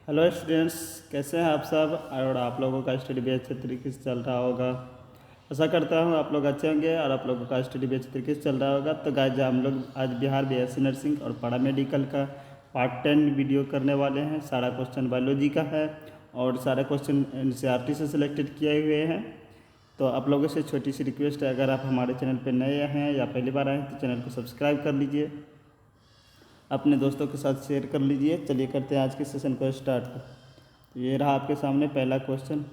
Hello students, कैसे हैं आप सब। और आप लोगों का स्टडी भी अच्छे तरीके से चल रहा होगा। आशा करता हूँ आप लोग अच्छे होंगे और आप लोगों का स्टडी भी अच्छे तरीके से चल रहा होगा। तो गाइस, हम लोग आज बिहार बीएससी नर्सिंग और पारा मेडिकल का पार्ट 10 वीडियो करने वाले हैं। सारा क्वेश्चन बायोलॉजी का है और सारे क्वेश्चन एनसीईआरटी से सिलेक्टेड किए हुए हैं। तो आप लोगों से छोटी सी रिक्वेस्ट है, अगर आप हमारे चैनल पर नए हैं या पहली बार आए हैं तो चैनल को सब्सक्राइब कर लीजिए, अपने दोस्तों के साथ शेयर कर लीजिए। चलिए करते हैं आज के सेशन को स्टार्ट। तो ये रहा आपके सामने पहला क्वेश्चन।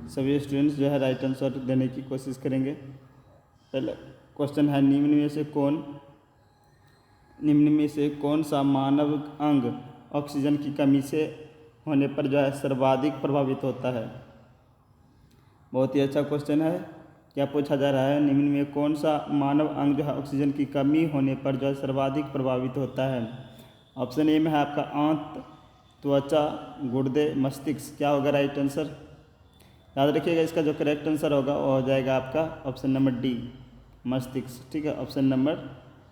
सभी स्टूडेंट्स जो है राइट आंसर देने की कोशिश करेंगे। पहला क्वेश्चन है, निम्न में से कौन सा मानव अंग ऑक्सीजन की कमी से होने पर जो है सर्वाधिक प्रभावित होता है। बहुत ही अच्छा क्वेश्चन है। क्या पूछा जा रहा है, निम्न में कौन सा मानव अंग जो है ऑक्सीजन की कमी होने पर जो है सर्वाधिक प्रभावित होता है। ऑप्शन ए में है आपका आंत, त्वचा, गुर्दे, मस्तिष्क। क्या होगा राइट आंसर। याद रखिएगा, इसका जो करेक्ट आंसर होगा वो हो जाएगा आपका ऑप्शन नंबर डी, मस्तिष्क। ठीक है, ऑप्शन नंबर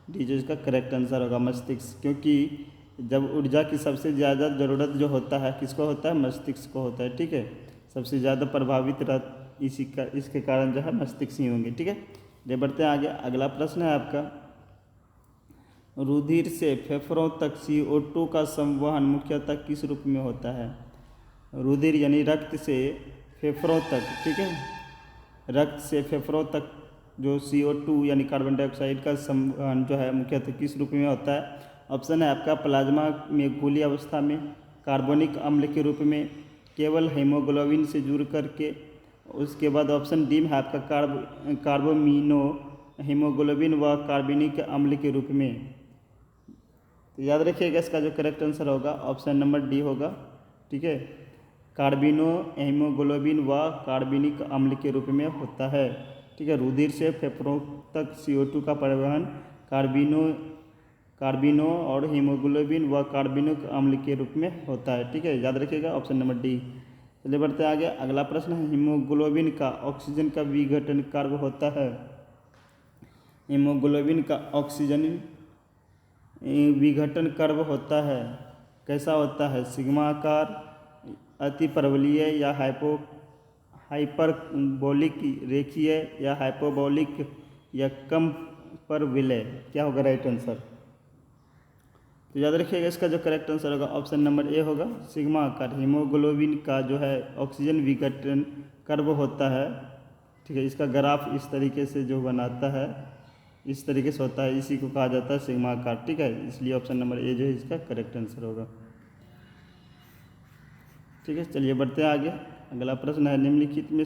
डी जो इसका करेक्ट आंसर होगा, मस्तिष्क। क्योंकि जब ऊर्जा की सबसे ज़्यादा ज़रूरत जो होता है किसको होता है, मस्तिष्क को होता है। ठीक है, सबसे ज़्यादा प्रभावित इसके कारण जो है मस्तिष्क ही होंगे। ठीक है, ये बढ़ते हैं आगे। अगला प्रश्न है आपका, रुधिर से फेफड़ों तक CO2 का संवहन मुख्यतः किस रूप में होता है। रुधिर यानी रक्त से फेफड़ों तक, ठीक है, रक्त से फेफड़ों तक जो CO2 यानी कार्बन डाइऑक्साइड का संवहन जो है मुख्यतः किस रूप में होता है। ऑप्शन है आपका प्लाज्मा में गोलीय अवस्था में, कार्बनिक अम्ल के रूप में, केवल हेमोग्लोबिन से जुड़ करके। उसके बाद ऑप्शन डी में है आपका कार्बोमिनो हीमोग्लोबिन व कार्बनिक अम्ल के रूप में। तो याद रखिएगा, इसका जो करेक्ट आंसर होगा ऑप्शन नंबर डी होगा। ठीक है, कार्बिनो हीमोग्लोबिन व कार्बनिक अम्ल के रूप में होता है। ठीक है, रुधिर से फेफड़ों तक CO2 का परिवहन कार्बिनो और हीमोग्लोबिन व कार्बनिक अम्ल के रूप में होता है। ठीक है, याद रखिएगा ऑप्शन नंबर डी। चलिए बढ़ते आगे। अगला प्रश्न है, हीमोग्लोबिन का ऑक्सीजन का विघटन कार्य होता है। हीमोग्लोबिन का ऑक्सीजन विघटन कर्व होता है, कैसा होता है, सिग्मा आकार, अति परवलयीय या हाइपरबोलिक, रेखीय या हाइपोबोलिक या कम परवलय। क्या होगा राइट आंसर। तो याद रखिएगा, इसका जो करेक्ट आंसर होगा ऑप्शन नंबर ए होगा, सिग्मा आकार। हीमोग्लोबिन का जो है ऑक्सीजन विघटन कर्व होता है। ठीक है, इसका ग्राफ इस तरीके से जो बनाता है, इस तरीके से होता है, इसी को कहा जाता है सिग्मा आकार। ठीक है, इसलिए ऑप्शन नंबर ए जो है इसका करेक्ट आंसर होगा। ठीक है, चलिए बढ़ते हैं आगे। अगला प्रश्न है, निम्नलिखित में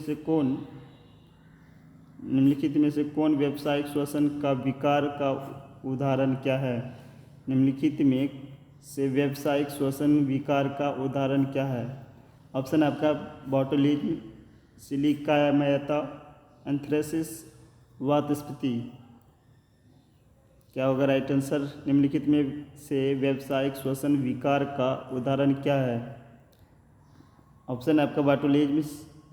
से कौन व्यावसायिक श्वसन का विकार का उदाहरण क्या है। निम्नलिखित में से व्यावसायिक श्वसन विकार का उदाहरण क्या है। ऑप्शन आपका बॉटुलिज्म, सिलिकायमेटा, एंथ्रेसिस, वातस्फीति। क्या होगा राइट आंसर। निम्नलिखित में से व्यावसायिक श्वसन विकार का उदाहरण क्या है। ऑप्शन आपका बॉटुलिज्म,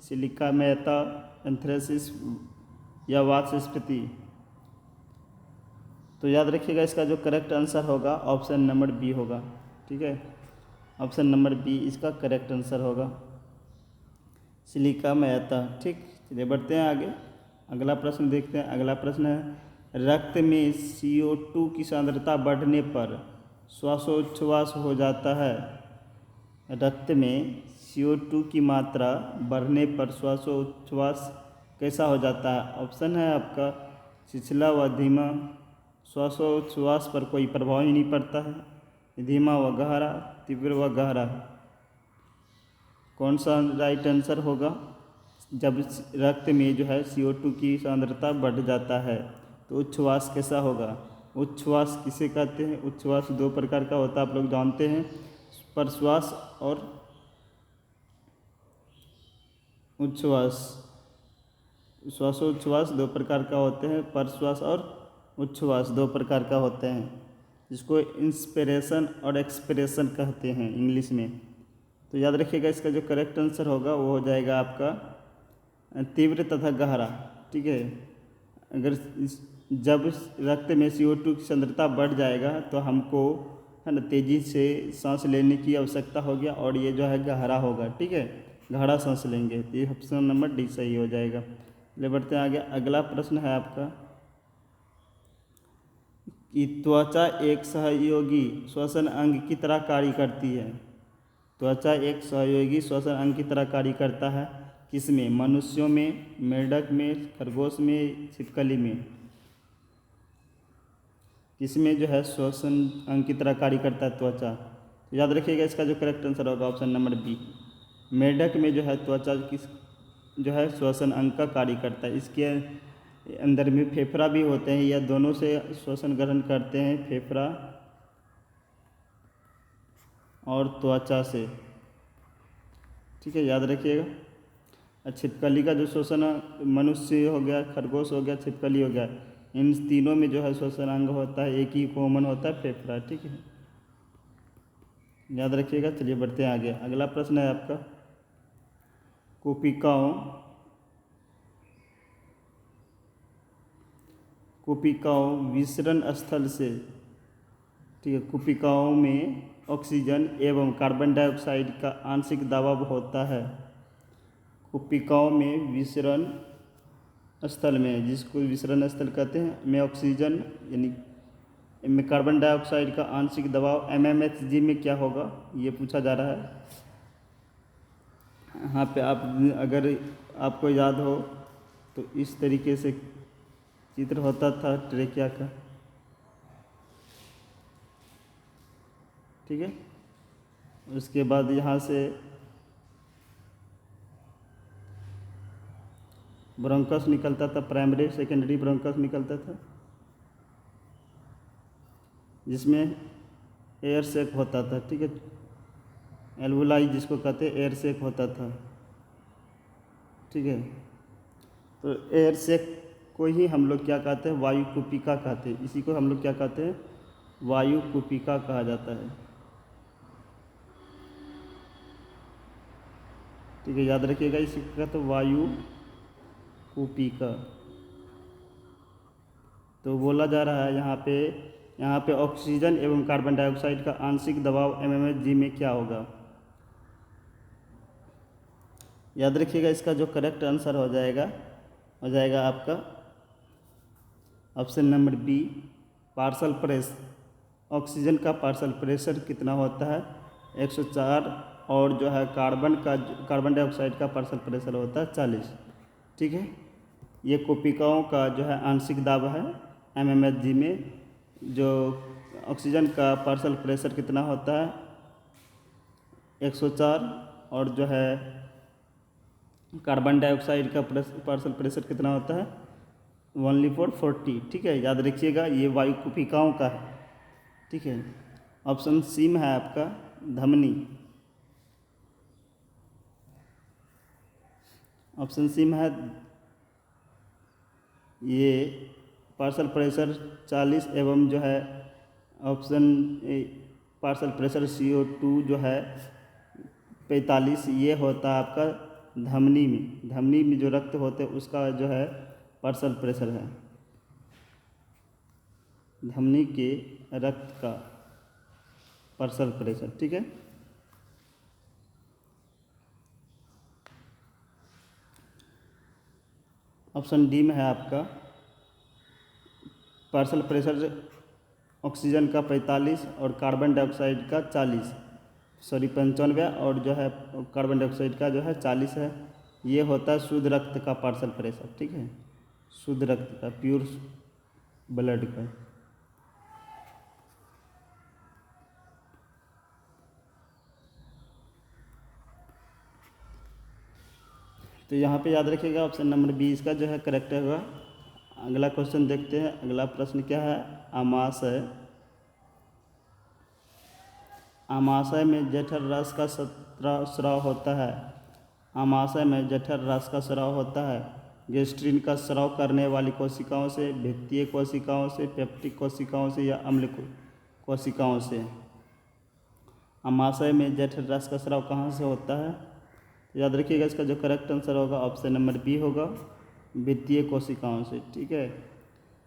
सिलिकायमेटा, एंथ्रेसिस या वातस्फीति। तो याद रखिएगा, इसका जो करेक्ट आंसर होगा ऑप्शन नंबर बी होगा। ठीक है, ऑप्शन नंबर बी इसका करेक्ट आंसर होगा, सिलिकायमेटा। ठीक, चलिए बढ़ते हैं आगे। अगला प्रश्न देखते हैं। अगला प्रश्न है, रक्त में CO2 की सांद्रता बढ़ने पर श्वासोच्छ्वास हो जाता है। रक्त में CO2 की मात्रा बढ़ने पर श्वासोच्छ्वास कैसा हो जाता है। ऑप्शन है आपका छिछला व धीमा, श्वासोच्छ्वास पर कोई प्रभाव ही नहीं पड़ता है, धीमा व गहरा, तीव्र व गहरा। कौन सा राइट आंसर होगा। जब रक्त में जो है CO2 की सांद्रता बढ़ जाता है तो उच्छ्वास कैसा होगा। उच्छ्वास किसे कहते हैं। उच्छ्वास दो प्रकार का होता है, आप लोग जानते हैं, प्रश्वास और उच्छ्वास। श्वासोच्छ्वास दो प्रकार का होते हैं, प्रश्वास और उच्छ्वास दो प्रकार का होते हैं, जिसको इंस्पिरेशन और एक्सपिरेशन कहते हैं इंग्लिश में। तो याद रखिएगा, इसका जो करेक्ट आंसर होगा वो हो जाएगा आपका तीव्र तथा गहरा। ठीक है, अगर जब रक्त में CO2 की सांद्रता बढ़ जाएगा तो हमको है ना, तेज़ी से सांस लेने की आवश्यकता होगी और ये जो है गहरा होगा, ठीक है, गहरा सांस लेंगे। तो ये ऑप्शन नंबर डी सही हो जाएगा। चलिए बढ़ते हैं आगे। अगला प्रश्न है आपका कि त्वचा एक सहयोगी श्वसन अंग की तरह कार्य करती है। त्वचा एक सहयोगी श्वसन अंग की तरह कार्य करता है किसमें? मनुष्यों में, मेंढक में, खरगोश में, छिपकली में? किसमें जो है श्वसन अंग की तरह कार्य करता है त्वचा? तो याद रखिएगा इसका जो करेक्ट आंसर होगा ऑप्शन नंबर बी। मेंढक में जो है त्वचा किस जो है श्वसन अंग का कार्य करता है। इसके अंदर में फेफड़ा भी होते हैं, या दोनों से श्वसन ग्रहण करते हैं, फेफड़ा और त्वचा से, ठीक है, याद रखिएगा। छिपकली का जो श्वसन मनुष्य हो गया, खरगोश हो गया, छिपकली हो गया, इन तीनों में जो है श्वसन अंग होता है, एक ही कॉमन होता है, फेफड़ा, ठीक है, याद रखिएगा। चलिए बढ़ते हैं आगे। अगला प्रश्न है आपका कुपिकाओं विसरण स्थल से, ठीक है, कुपिकाओं में ऑक्सीजन एवं कार्बन डाइऑक्साइड का आंशिक दबाव होता है। कुपिकाओं में विसरण स्थल में, जिसको विसरण स्थल कहते हैं, में ऑक्सीजन यानी में कार्बन डाइऑक्साइड का आंशिक दबाव mmHg में क्या होगा, ये पूछा जा रहा है। यहाँ पे आप अगर आपको याद हो तो इस तरीके से चित्र होता था ट्रेकिया का, ठीक है। उसके बाद यहाँ से ब्रोंकस निकलता था, प्राइमरी सेकेंडरी ब्रोंकस निकलता था, जिसमें एयर सेक होता था, ठीक है, एल्वुलाई जिसको कहते हैं एयर सेक होता था, ठीक है। तो एयर सेक को ही हम लोग क्या कहते हैं? वायु कुपिका कहते हैं। इसी को हम लोग क्या कहते हैं? वायु कुपिका कहा जाता है, ठीक है, याद रखिएगा। इसी को कहते हैं वायु कुपिका। तो बोला जा रहा है यहाँ पे ऑक्सीजन एवं कार्बन डाइऑक्साइड का आंशिक दबाव mmHg में क्या होगा? याद रखिएगा इसका जो करेक्ट आंसर हो जाएगा आपका option number B, partial pressure. Oxygen का पार्शल प्रेशर कितना होता है? 104, और जो है कार्बन डाइऑक्साइड का पार्शल प्रेशर होता है 40, ठीक है। ये कोशिकाओं का जो है आंशिक दाब है mmHg में। जो ऑक्सीजन का पार्शल प्रेशर कितना होता है? 104, और जो है कार्बन डाइऑक्साइड का पार्शल प्रेशर कितना होता है? 1/40, ठीक है, याद रखिएगा। ये वायु कुपिकाओं का है, ठीक है। ऑप्शन सी में है आपका धमनी। ऑप्शन सी में है ये पार्शल प्रेशर 40 एवं जो है ऑप्शन पार्शल प्रेशर CO2 जो है 45, ये होता है आपका धमनी में। धमनी में जो रक्त होते हैं उसका जो है पार्शल प्रेशर है, धमनी के रक्त का पार्शल प्रेशर, ठीक है। ऑप्शन डी में है आपका पार्शल प्रेशर ऑक्सीजन का 45 और कार्बन डाइऑक्साइड का 95, और जो है कार्बन डाइऑक्साइड का जो है 40 है। ये होता है शुद्ध रक्त का पार्शल प्रेशर, ठीक है, शुद्ध रक्त का, प्योर ब्लड का। तो यहाँ पे याद रखिएगा ऑप्शन नंबर बी इसका जो है करेक्ट होगा। अगला क्वेश्चन देखते हैं। अगला प्रश्न क्या है? आमाशय। आमाशय में जठर रस का स्राव होता है। आमाशय में जठर रस का स्राव होता है गैस्ट्रिन का स्राव करने वाली कोशिकाओं से, भित्तीय कोशिकाओं से, पेप्टिक कोशिकाओं से, या अम्ल कोशिकाओं से। आमाशय में जठर रस का स्राव कहाँ से होता है? याद रखिएगा इसका जो करेक्ट आंसर होगा ऑप्शन नंबर बी होगा, भित्तीय कोशिकाओं से, ठीक है,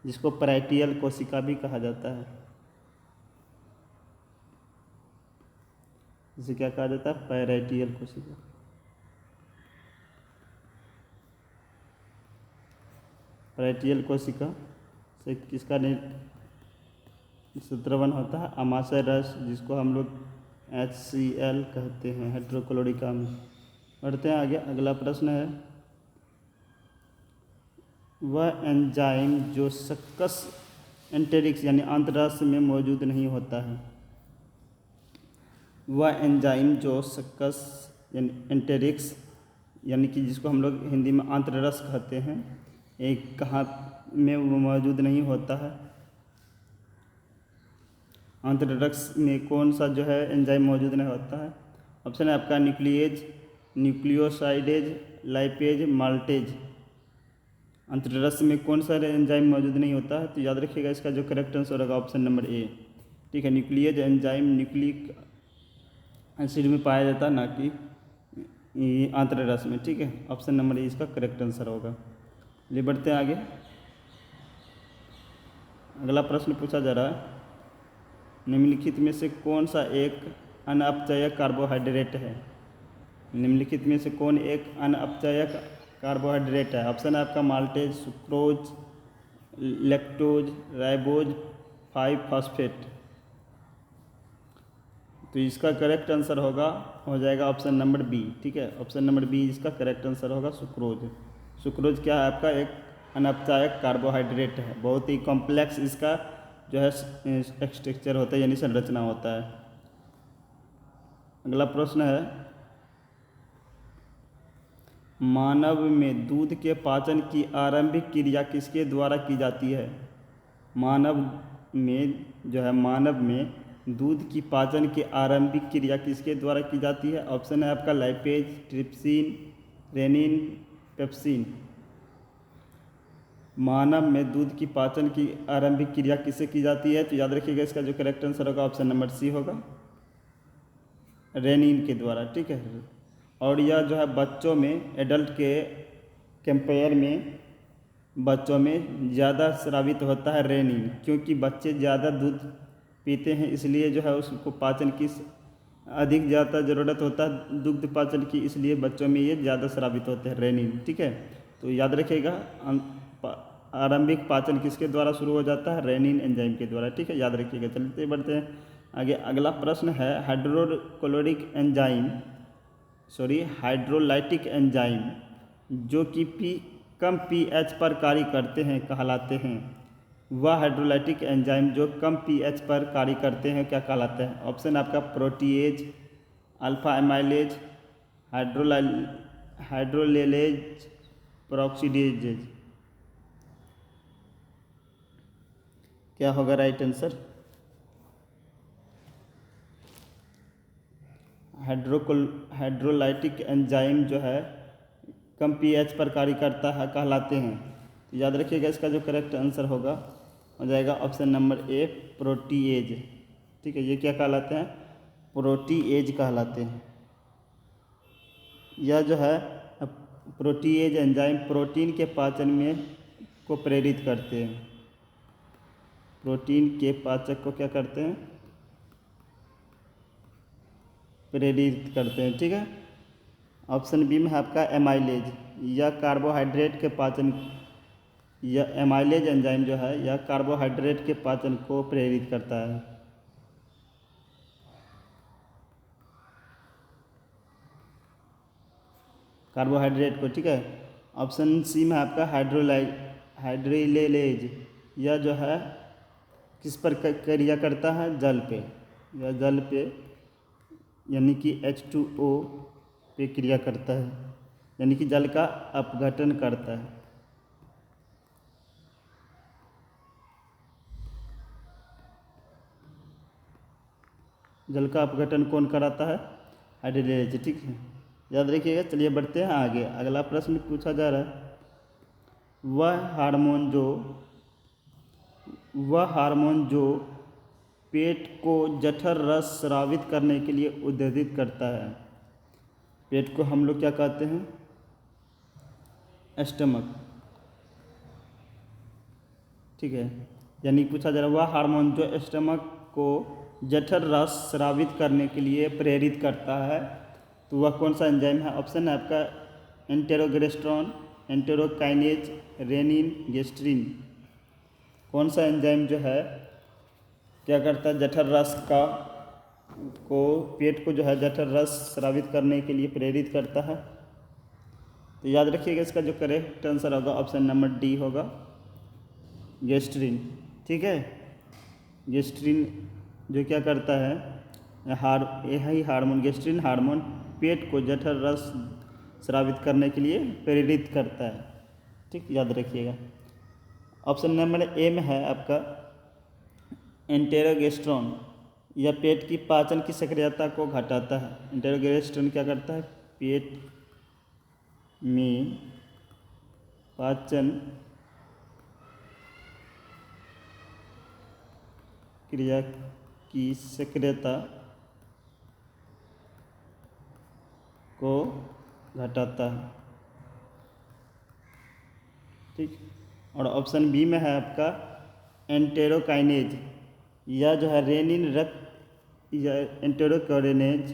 जिसको पैराइटियल कोशिका भी कहा जाता है। इसे क्या कहा जाता है? पैराइटियल कोशिका। पैराइटियल कोशिका से किसका सूत्रवन होता है? अमाशय रस, जिसको हम लोग HCl कहते हैं, हाइड्रोक्लोरिक अम्ल। बढ़ते हैं आगे। अगला प्रश्न है, वह एंजाइम जो सक्कस एंटेरिक्स यानी आंतररस में मौजूद नहीं होता है। वह एंजाइम जो सक्कस यानी एंटेरिक्स यानी कि जिसको हम लोग हिंदी में आंतररस कहते हैं, एक कहाँ में वो मौजूद नहीं होता है? आंतररस में कौन सा जो है एंजाइम मौजूद नहीं होता है? ऑप्शन है आपका न्यूक्लिएज, न्यूक्लियोसाइडेज, लाइपेज, माल्टेज। आंतररस में कौन सा एंजाइम मौजूद नहीं होता है? तो याद रखिएगा इसका जो करेक्ट आंसर होगा ऑप्शन नंबर ए। ठीक है, न्यूक्लिएज एंजाइम न्यूक्लिक एसिड में पाया जाता है, ना कि आंतररस में। ठीक है, ऑप्शन नंबर ए इसका करेक्ट आंसर होगा। चलिए बढ़ते हैं आगे। अगला प्रश्न पूछा जा रहा है, निम्नलिखित में से कौन सा एक अनअपचयक कार्बोहाइड्रेट है? निम्नलिखित में से कौन एक अनअपचयक कार्बोहाइड्रेट है? ऑप्शन है आपका माल्टेज, सुक्रोज, लैक्टोज, राइबोज, 5-फॉस्फेट। तो इसका करेक्ट आंसर हो जाएगा ऑप्शन नंबर बी। ठीक है, ऑप्शन नंबर बी इसका करेक्ट आंसर होगा, सुक्रोज। सुक्रोज क्या है? आपका एक अनअपचयक कार्बोहाइड्रेट है। बहुत ही कॉम्प्लेक्स इसका जो है स्ट्रक्चर होता है, यानी संरचना होता है। अगला प्रश्न है, मानव में दूध के पाचन की आरंभिक क्रिया किसके द्वारा की जाती है? मानव में दूध की पाचन की आरंभिक क्रिया किसके द्वारा की जाती है? ऑप्शन है आपका लाइपेज, ट्रिप्सिन, रेनिन, पेप्सिन। मानव में दूध की पाचन की आरंभिक क्रिया किससे की जाती है? तो याद रखिएगा इसका जो करेक्ट आंसर होगा ऑप्शन नंबर सी होगा, रेनिन के द्वारा। ठीक है, और यह जो है बच्चों में, एडल्ट के कंपेयर में बच्चों में ज़्यादा स्रावित होता है रेनिन, क्योंकि बच्चे ज़्यादा दूध पीते हैं, इसलिए जो है उसको पाचन की अधिक ज़्यादा ज़रूरत होता है दुग्ध पाचन की, इसलिए बच्चों में ये ज़्यादा स्रावित होते हैं रेनिन। ठीक है, तो याद रखिएगा आरंभिक पाचन किसके द्वारा शुरू हो जाता है? रेनिन एंजाइम के द्वारा। ठीक है, याद रखिएगा। चलते बढ़ते हैं आगे। अगला प्रश्न है, हाइड्रोलाइटिक एंजाइम जो कि कम pH पर कार्य करते हैं कहलाते हैं। वह हाइड्रोलाइटिक एंजाइम जो कम pH पर कार्य करते हैं क्या कहलाते हैं? ऑप्शन आपका प्रोटीएज, अल्फा एमाइलेज, हाइड्रोलेलेज, पेरोक्सीडेज। क्या होगा राइट आंसर? हाइड्रोलाइटिक एंजाइम जो है कम pH पर कार्य करता है कहलाते हैं। तो याद रखिएगा इसका जो करेक्ट आंसर होगा हो जाएगा ऑप्शन नंबर ए, प्रोटीएज। ठीक है, ये क्या कहलाते हैं? प्रोटीएज कहलाते हैं। यह जो है प्रोटीएज एंजाइम प्रोटीन के पाचन में को प्रेरित करते हैं। प्रोटीन के पाचक को क्या करते हैं? प्रेरित करते हैं। ठीक है, ऑप्शन बी में है आपका एमाइलेज। यह कार्बोहाइड्रेट के पाचन, यह एमाइलेज एंजाइम जो है यह कार्बोहाइड्रेट के पाचन को प्रेरित करता है। कार्बोहाइड्रेट को। ठीक है, ऑप्शन सी में आपका हाइड्रोलेलेज। यह जो है किस पर क्रिया करता है? जल पे। यह जल पे यानी कि H2O पे क्रिया करता है, यानी कि जल का अपघटन करता है। जल का अपघटन कौन कराता है? हाइड्रोलेलेज। ठीक है, याद रखिएगा। चलिए बढ़ते हैं आगे। अगला प्रश्न पूछा जा रहा है, वह हार्मोन जो पेट को जठर रस स्रावित करने के लिए उद्दीपित करता है। पेट को हम लोग क्या कहते हैं? स्टमक। ठीक है, यानी पूछा जा रहा है वह हार्मोन जो स्टमक को जठर रस स्रावित करने के लिए प्रेरित करता है, तो वह कौन सा एंजाइम है? ऑप्शन है आपका एंटेरोग्रेस्ट्रॉन, एंटेरोकाइनेज, रेनिन, गेस्ट्रिन। कौन सा एंजाइम जो है क्या करता है, जठर रस को पेट को जो है जठर रस स्रावित करने के लिए प्रेरित करता है? तो याद रखिएगा, इसका जो करेक्ट आंसर होगा ऑप्शन नंबर डी होगा, गेस्ट्रिन। ठीक है, गेस्ट्रिन जो क्या करता है, यही हार्मोन, गेस्ट्रिन हार्मोन पेट को जठर रस स्रावित करने के लिए प्रेरित करता है। ठीक, याद रखिएगा। ऑप्शन नंबर ए में है आपका एंटेरोगेस्ट्रॉन, यह पेट की पाचन की सक्रियता को घटाता है। एंटेरोगेस्ट्रॉन क्या करता है, पेट में पाचन क्रिया की सक्रियता को घटाता है। ठीक, और ऑप्शन बी में है आपका एंटेरोकाइनेज, यह जो है रेनिन या एंटेरोकाइनेज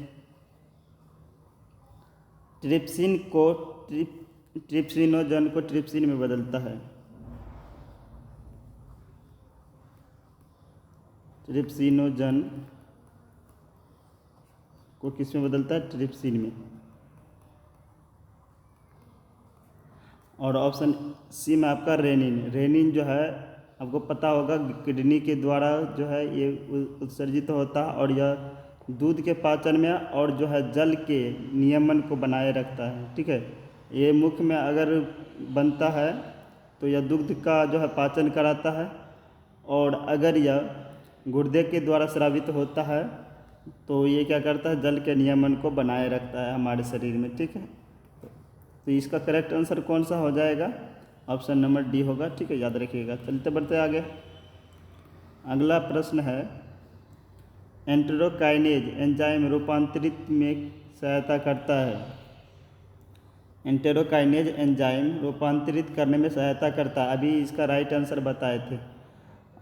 ट्रिप्सिनोजन को ट्रिप्सिन में बदलता है। ट्रिप्सिनोजन को किस में बदलता है, ट्रिप्सिन में। और ऑप्शन सी में आपका रेनिन जो है आपको पता होगा किडनी के द्वारा जो है ये उत्सर्जित होता है, और यह दूध के पाचन में और जो है जल के नियमन को बनाए रखता है। ठीक है, ये मुख में अगर बनता है तो यह दुग्ध का जो है पाचन कराता है, और अगर यह गुर्दे के द्वारा स्रावित होता है तो ये क्या करता है, जल के नियमन को बनाए रखता है हमारे शरीर में। ठीक है, तो इसका करेक्ट आंसर कौन सा हो जाएगा, ऑप्शन नंबर डी होगा। ठीक है, याद रखिएगा। चलते बढ़ते आगे। अगला प्रश्न है, एंटेरोकाइनेज एंजाइम रूपांतरित में सहायता करता है। एंटेरोकाइनेज एंजाइम रूपांतरित करने में सहायता करता है, अभी इसका राइट आंसर बताए थे।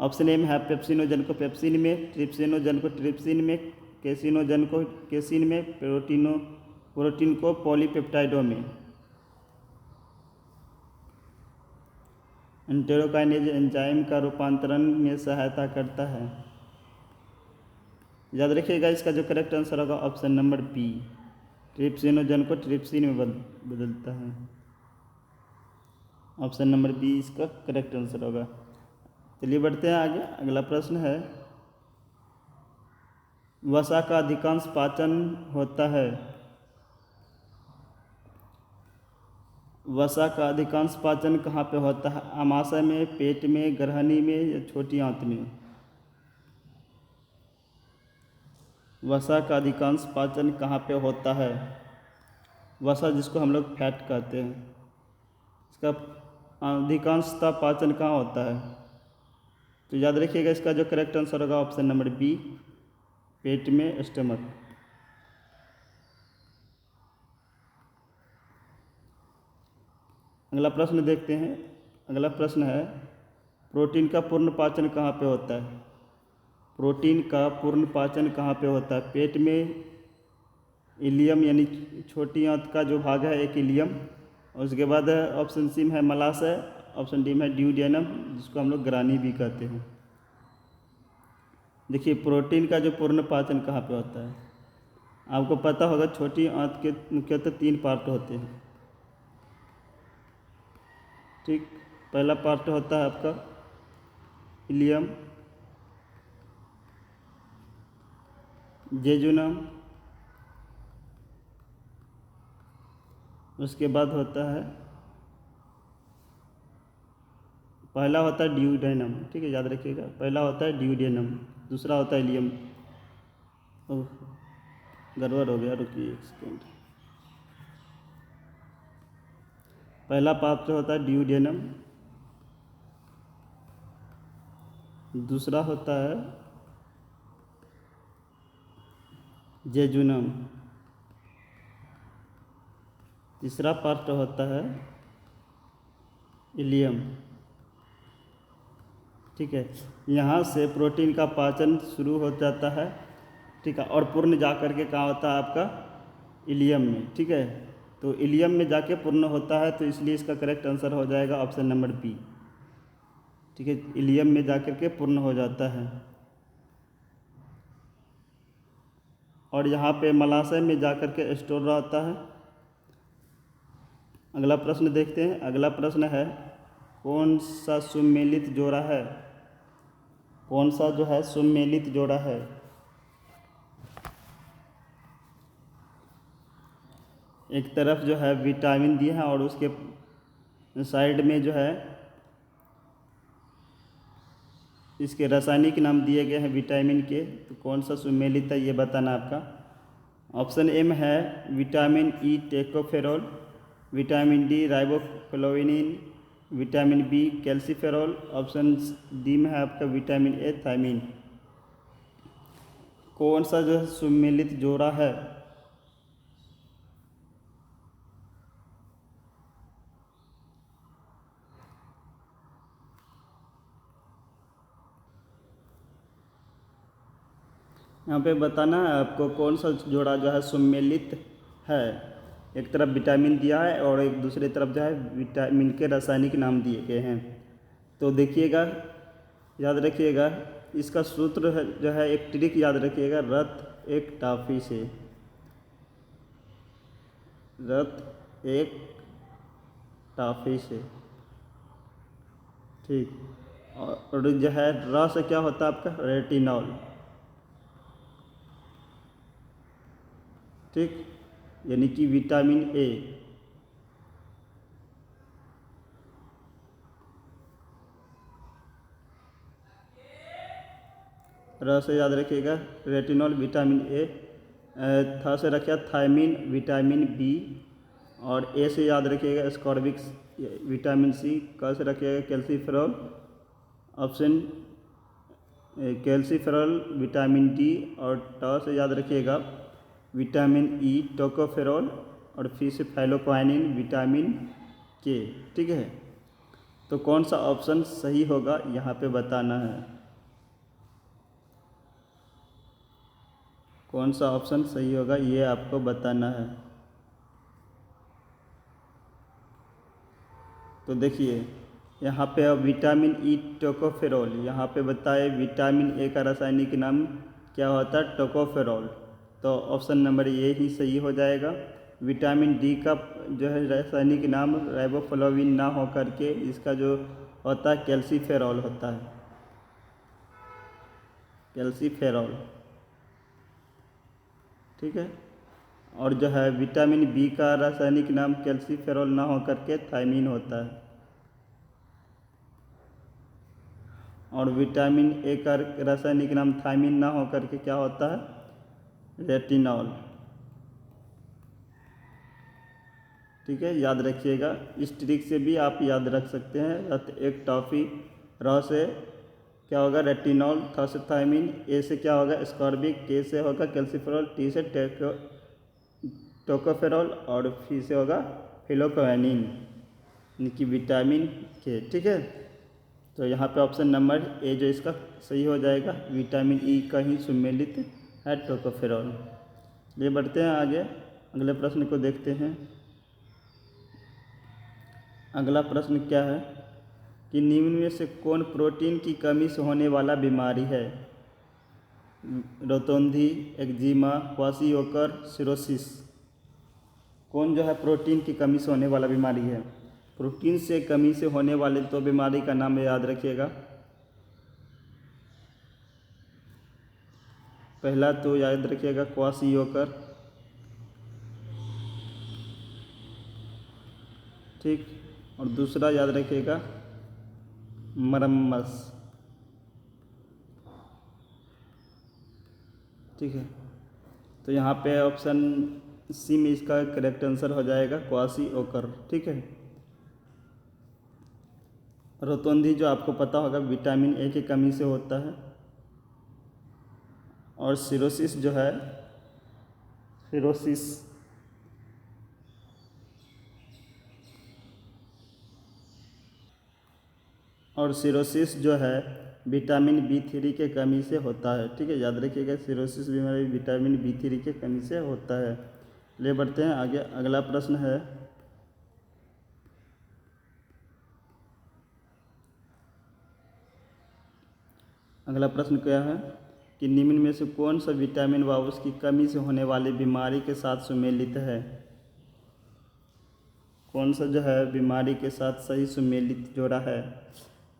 ऑप्शन ए में है पेप्सिनोजन को पेप्सिन में, ट्रिप्सिनोजन को ट्रिप्सिन में, केसिनोजन को केसिन में, प्रोटीन को पॉलीपेप्टाइडों में। एंटेरोकाइनेज एंजाइम का रूपांतरण में सहायता करता है। याद रखिएगा, इसका जो करेक्ट आंसर होगा ऑप्शन नंबर बी, ट्रिप्सिनोजन को ट्रिप्सिन में बदलता है। ऑप्शन नंबर बी इसका करेक्ट आंसर होगा। चलिए बढ़ते हैं आगे। अगला प्रश्न है, वसा का अधिकांश पाचन होता है। वसा का अधिकांश पाचन कहाँ पे होता है, आमाशय में, पेट में, ग्रहणी में या छोटी आंत में? वसा का अधिकांश पाचन कहाँ पे होता है? वसा जिसको हम लोग फैट कहते हैं, इसका अधिकांशतः पाचन कहाँ होता है? तो याद रखिएगा, इसका जो करेक्ट आंसर होगा ऑप्शन नंबर बी, पेट में, स्टमक। अगला प्रश्न देखते हैं। अगला प्रश्न है, प्रोटीन का पूर्ण पाचन कहाँ पे होता है? प्रोटीन का पूर्ण पाचन कहाँ पे होता है? पेट में, इलियम यानी छोटी आंत का जो भाग है एक इलियम, और उसके बाद है ऑप्शन सी में है मलाशय, ऑप्शन डी में है ड्यूडेनम जिसको हम लोग ग्रानी भी कहते हैं। देखिए, प्रोटीन का जो पूर्ण पाचन कहाँ पे होता है, आपको पता होगा छोटी आंत के मुख्यतः 3 पार्ट होते हैं। ठीक, पहला पार्ट होता है आपका इलियम, जेजुनम, उसके बाद होता है पहला होता है ड्यूडेनम। ठीक है, याद रखिएगा, पहला होता है ड्यूडेनम, दूसरा होता है इलियम। गड़बड़ हो गया, रुकिए एक सेकेंड। पहला पार्ट होता है ड्यूडेनम, दूसरा होता है जेजुनम, तीसरा पार्ट होता है इलियम। ठीक है। यहाँ से प्रोटीन का पाचन शुरू हो जाता है, ठीक है, और पूर्ण जा कर के कहाँ होता है आपका इलियम में, ठीक है। तो इलियम में जाके पूर्ण होता है, तो इसलिए इसका करेक्ट आंसर हो जाएगा ऑप्शन नंबर बी, ठीक है। इलियम में जा कर के पूर्ण हो जाता है। और यहाँ पे मलाशय में जा कर के स्टोर रहता है। अगला प्रश्न देखते हैं। अगला प्रश्न है, कौन सा सुमेलित जोड़ा है, कौन सा जो है सुमेलित जोड़ा है। एक तरफ जो है विटामिन दिया है और उसके साइड में जो है इसके रासायनिक नाम दिए गए हैं विटामिन के। तो कौन सा सुमेलित है ये बताना आपका। ऑप्शन एम है vitamin E tocopherol, vitamin D riboflavin, vitamin B calciferol, option D में है आपका विटामिन ए थायमीन। कौन सा जो है सुमेलित जोड़ा है। यहाँ पे बताना है आपको कौन सा जोड़ा जो है सुमेलित है। एक तरफ विटामिन दिया है और एक दूसरी तरफ जो है विटामिन के रासायनिक नाम दिए गए हैं। तो देखिएगा, याद रखिएगा, इसका सूत्र है जो है, एक ट्रिक याद रखिएगा, रत एक टाफी से, रत एक टाफी से, ठीक। और जो है र से क्या होता है आपका रेटिनॉल, ठीक, यानी कि विटामिन ए। र से याद रखिएगा रेटिनॉल विटामिन ए, थ से रखिए थायमीन विटामिन बी, और ए से याद रखिएगा स्कॉर्बिक्स विटामिन सी, क से रखिएगा calciferol, option calciferol vitamin D, और ट से याद रखिएगा विटामिन ई टोकोफेरॉल, और फिर से फाइलोक्वानिन विटामिन के, ठीक है। तो कौन सा ऑप्शन सही होगा यहाँ पे बताना है। कौन सा ऑप्शन सही होगा ये आपको बताना है। तो देखिए यहाँ पे अब विटामिन ई टोकोफेरॉल, यहाँ पे बताए विटामिन ए का रासायनिक नाम क्या होता है टोकोफेरॉल। तो ऑप्शन नंबर ए ही सही हो जाएगा। विटामिन डी का जो है रासायनिक नाम राइबोफ्लाविन ना हो करके इसका जो होता है कैल्सीफेरॉल होता है, कैल्सीफेरॉल, ठीक है। और जो है विटामिन बी का रासायनिक नाम कैल्सीफेरॉल ना हो करके थायमीन होता है। और विटामिन ए का रासायनिक नाम थायमीन ना हो करके क्या होता है रेटिनॉल, ठीक है। याद रखिएगा, इस ट्रिक से भी आप याद रख सकते हैं। एक टॉफ़ी, र से क्या होगा रेटिनॉल, थ से थायमीन, ए से क्या होगा स्कॉर्बिक, के से होगा कैल्सीफेरॉल, टी से टोकोफेरॉल, और फी से होगा फिलोक्वानिन, यानी कि विटामिन के, ठीक है। तो यहाँ पे ऑप्शन नंबर ए जो इसका सही हो जाएगा, विटामिन ई का ही सुमेलित है टोकोफेरॉल। ये बढ़ते हैं आगे, अगले प्रश्न को देखते हैं। अगला प्रश्न क्या है कि निम्न में से कौन प्रोटीन की कमी से होने वाला बीमारी है। रोतोंधी, एक्जिमा, क्वाशियोकर, सिरोसिस। कौन जो है प्रोटीन की कमी से होने वाला बीमारी है। प्रोटीन से कमी से होने वाले तो बीमारी का नाम याद रखिएगा। पहला तो याद रखिएगा क्वाशियोकर, ठीक, और दूसरा याद रखिएगा मरम्मस, ठीक है। तो यहाँ पे ऑप्शन सी में इसका करेक्ट आंसर हो जाएगा क्वाशियोकर, ठीक है। रोतोंधी जो आपको पता होगा विटामिन ए की कमी से होता है, और सिरोसिस जो है सिरोसिस और सिरोसिस जो है विटामिन B3 के कमी से होता है। ठीक है, याद रखिएगा, सिरोसिस बीमारी विटामिन B3 के कमी से होता है। ले बढ़ते हैं आगे। अगला प्रश्न है, अगला प्रश्न क्या है कि निम्न में से कौन सा विटामिन व उसकी कमी से होने वाली बीमारी के साथ सुमेलित है। कौन सा जो है बीमारी के साथ सही सुमेलित जोड़ा है।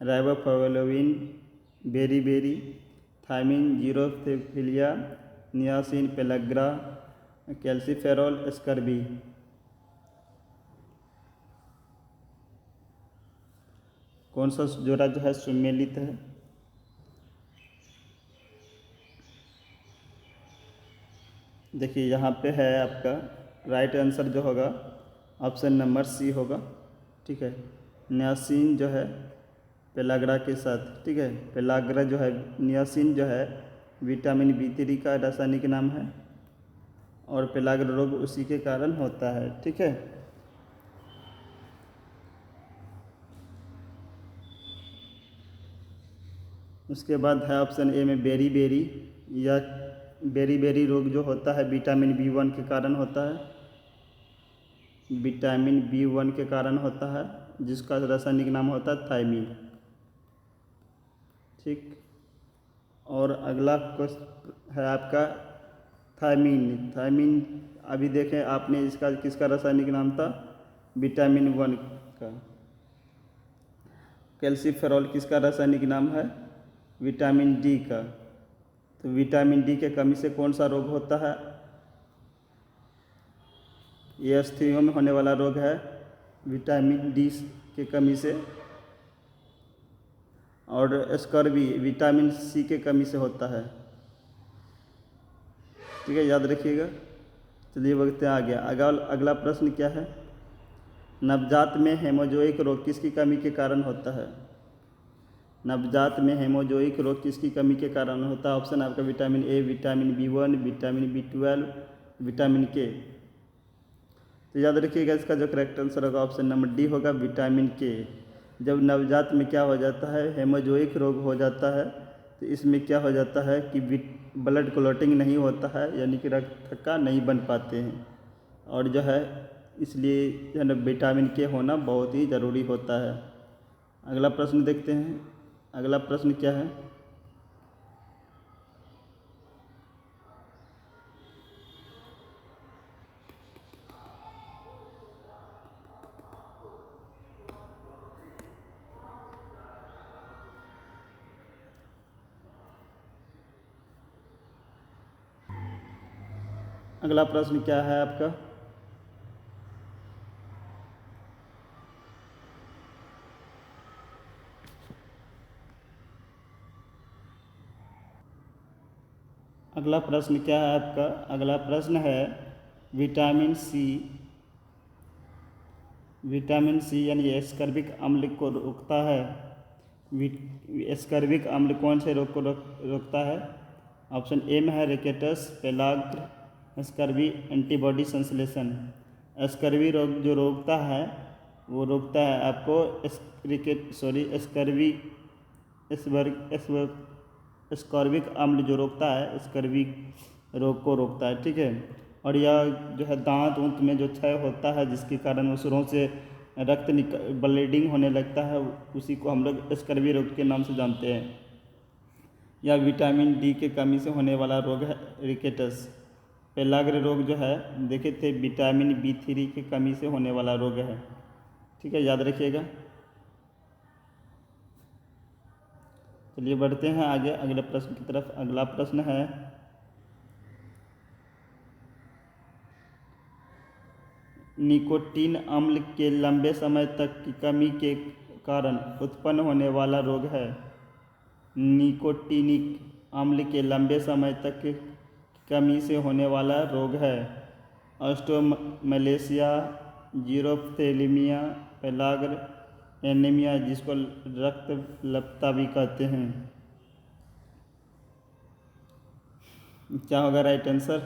राइबोफ्लाविन, बेरीबेरी, थायमिन, जीरोफिलिया, नियासिन, पेलाग्रा, कैल्सीफेरॉल, स्कर्बी। कौन सा जोड़ा जो है सुमेलित है। देखिए यहाँ पे है आपका राइट आंसर जो होगा ऑप्शन नंबर सी होगा। ठीक है, नियासिन जो है पेलाग्रा के साथ। ठीक है, पेलाग्रा जो है, नियासिन जो है विटामिन B3 का रासायनिक नाम है और पेलाग्रा रोग उसी के कारण होता है। ठीक है, उसके बाद है ऑप्शन ए में बेरीबेरी, या बेरीबेरी रोग जो होता है विटामिन B1 के कारण होता है। विटामिन B1 के कारण होता है, जिसका रासायनिक नाम होता है थायमीन। ठीक, और अगला क्वेश्चन है आपका थायमीन। थायमीन अभी देखें आपने, इसका किसका रासायनिक नाम था, विटामिन 1 का। कैल्सीफेरॉल किसका रासायनिक नाम है, विटामिन D का। तो विटामिन D के कमी से कौन सा रोग होता है। ये अस्थियों में होने वाला रोग है विटामिन D के कमी से। और स्कर्वी विटामिन C के कमी से होता है। ठीक है, याद रखिएगा। चलिए बढ़ते हैं आगे। अगला प्रश्न क्या है, नवजात में हेमोजोइक रोग किसकी कमी के कारण होता है। नवजात में हेमोजोइक रोग किसकी कमी के कारण होता है। ऑप्शन आपका vitamin A, vitamin B1, vitamin B12, vitamin के। तो याद रखिएगा, इसका जो करेक्ट आंसर होगा ऑप्शन नंबर डी होगा, विटामिन के। जब नवजात में क्या हो जाता है, हेमोजोइक रोग हो जाता है, तो इसमें क्या हो जाता है कि ब्लड क्लॉटिंग नहीं होता है, यानी कि रक्त थक्का नहीं बन पाते हैं। और जो है इसलिए जो है विटामिन के होना बहुत ही ज़रूरी होता है। अगला प्रश्न देखते हैं। अगला प्रश्न क्या है, अगला प्रश्न क्या है आपका, अगला प्रश्न क्या है आपका। अगला प्रश्न है विटामिन सी। विटामिन सी यानी एस्कर्बिक अम्ल को रोकता है। एस्कर्बिक अम्ल कौन से रोग को रोकता है। ऑप्शन ए में है रिकेटस, पेलाग्र, स्कर्वी, एंटीबॉडी संश्लेषण। स्कर्वी रोग जो रोकता है वो रोकता है आपको स्कर्वी स्कॉर्बिक अम्ल जो रोकता है स्कर्वी रोग को रोकता है। ठीक है, और यह जो है दांत उंत में जो क्षय होता है, जिसके कारण उसरों से रक्त ब्लीडिंग होने लगता है, उसी को हम लोग स्कर्वी रोग के नाम से जानते हैं। यह विटामिन डी के कमी से होने वाला रोग है रिकेटस। पेलाग्र रोग जो है देखे थे विटामिन B3 की कमी से होने वाला रोग है। ठीक है, याद रखिएगा। चलिए बढ़ते हैं आगे अगले प्रश्न की तरफ। अगला प्रश्न है निकोटीन अम्ल के लंबे समय तक की कमी के कारण उत्पन्न होने वाला रोग है। निकोटीनिक अम्ल के लंबे समय तक की कमी से होने वाला रोग है ऑस्टियोमलेशिया, जीरोफ्थेलिमिया, पेलाग्र, एनीमिया, जिसको रक्तल्पता भी कहते हैं। क्या होगा राइट आंसर।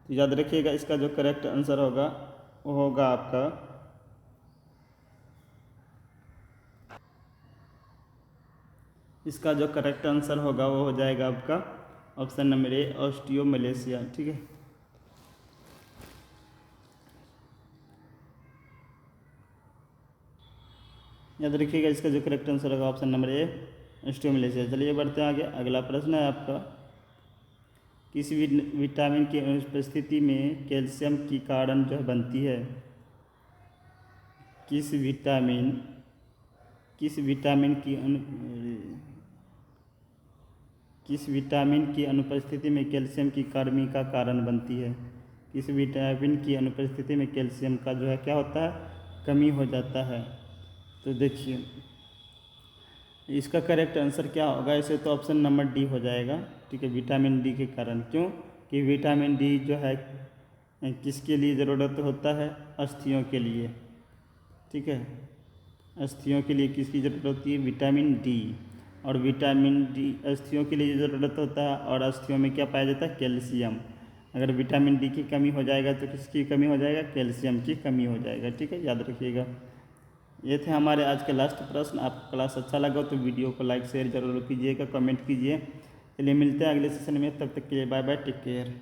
तो याद रखिएगा, इसका जो करेक्ट आंसर होगा वो होगा आपका इसका जो करेक्ट आंसर होगा वो हो जाएगा आपका ऑप्शन नंबर ए, ऑस्टियोमलेशिया। ठीक है, याद रखिएगा इसका जो करेक्ट आंसर होगा ऑप्शन नंबर ए, ऑस्टियोमलेशिया। चलिए बढ़ते हैं आगे। अगला प्रश्न है आपका, किस विटामिन की अनुपस्थिति में कैल्शियम की कारण जो है बनती है? किस विटामिन की अनुपस्थिति में कैल्शियम की कमी का कारण बनती है? किस विटामिन की अनुपस्थिति में कैल्शियम का जो है क्या होता है, कमी हो जाता है? तो देखिए इसका करेक्ट आंसर क्या होगा, इसे तो ऑप्शन नंबर डी हो जाएगा। ठीक है, विटामिन डी के कारण। क्यों कि विटामिन डी जो है किसके लिए ज़रूरत होता है? अस्थियों के लिए। ठीक है, अस्थियों के लिए किसकी ज़रूरत होती है? Vitamin D. और विटामिन डी अस्थियों के लिए ज़रूरत होता है, और अस्थियों में क्या पाया जाता है? कैल्शियम। अगर विटामिन डी की कमी हो जाएगा तो किसकी कमी हो जाएगा? कैल्शियम की कमी हो जाएगा। ठीक है, याद रखिएगा। ये थे हमारे आज के लास्ट प्रश्न। आपको क्लास अच्छा लगा तो वीडियो को लाइक शेयर जरूर कीजिएगा, कमेंट कीजिए। चलिए मिलते हैं अगले सेशन में, तब तक के लिए बाय बाय, टेक केयर।